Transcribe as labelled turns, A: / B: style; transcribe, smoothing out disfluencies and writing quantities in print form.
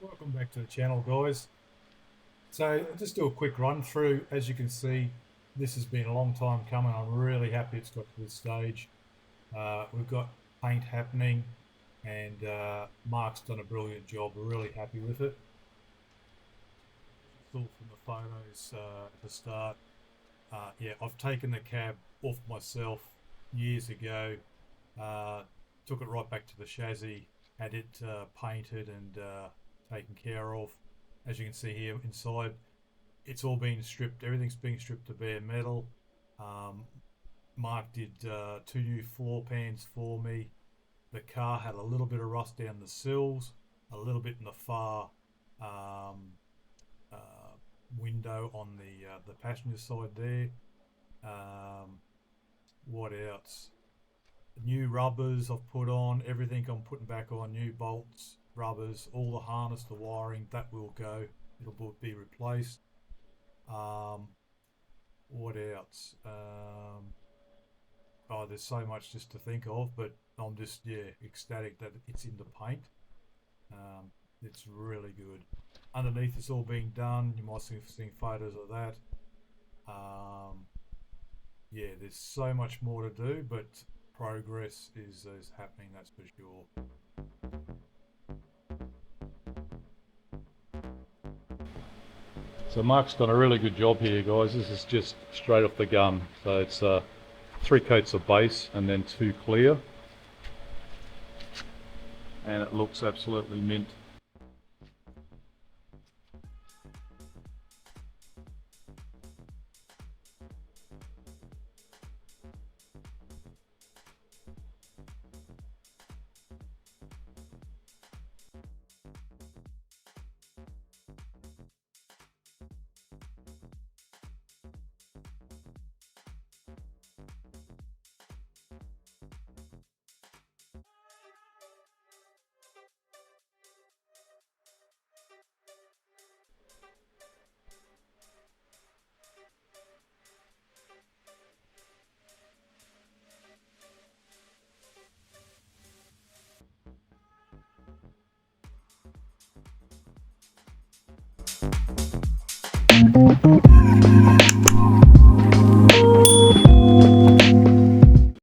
A: Welcome back to the channel, guys. So I'll just do a quick run through. As you can see, this has been a long time coming. I'm really happy it's got to this stage. We've got paint happening, and Mark's done a brilliant job. We're really happy with it. Still from the photos at the start. Yeah, I've taken the cab off myself years ago. Took it right back to the chassis, had it painted and taken care of. As you can see here inside, it's all been stripped. Everything's being stripped to bare metal. Mark did 2 new floor pans for me. The car had a little bit of rust down the sills, a little bit in the far window on the passenger side there. What else? New rubbers I've put on. Everything I'm putting back on. New bolts, rubbers, all the harness, the wiring, that will go. It'll be replaced. What else? Oh, there's so much just to think of, but I'm just, yeah, ecstatic that it's in the paint. It's really good. Underneath it's all being done. You might see photos of that. Yeah, there's so much more to do, but progress is happening, that's for sure. So Mark's done a really good job here, guys. This is just straight off the gun. So it's 3 coats of base and then 2 clear, and it looks absolutely mint.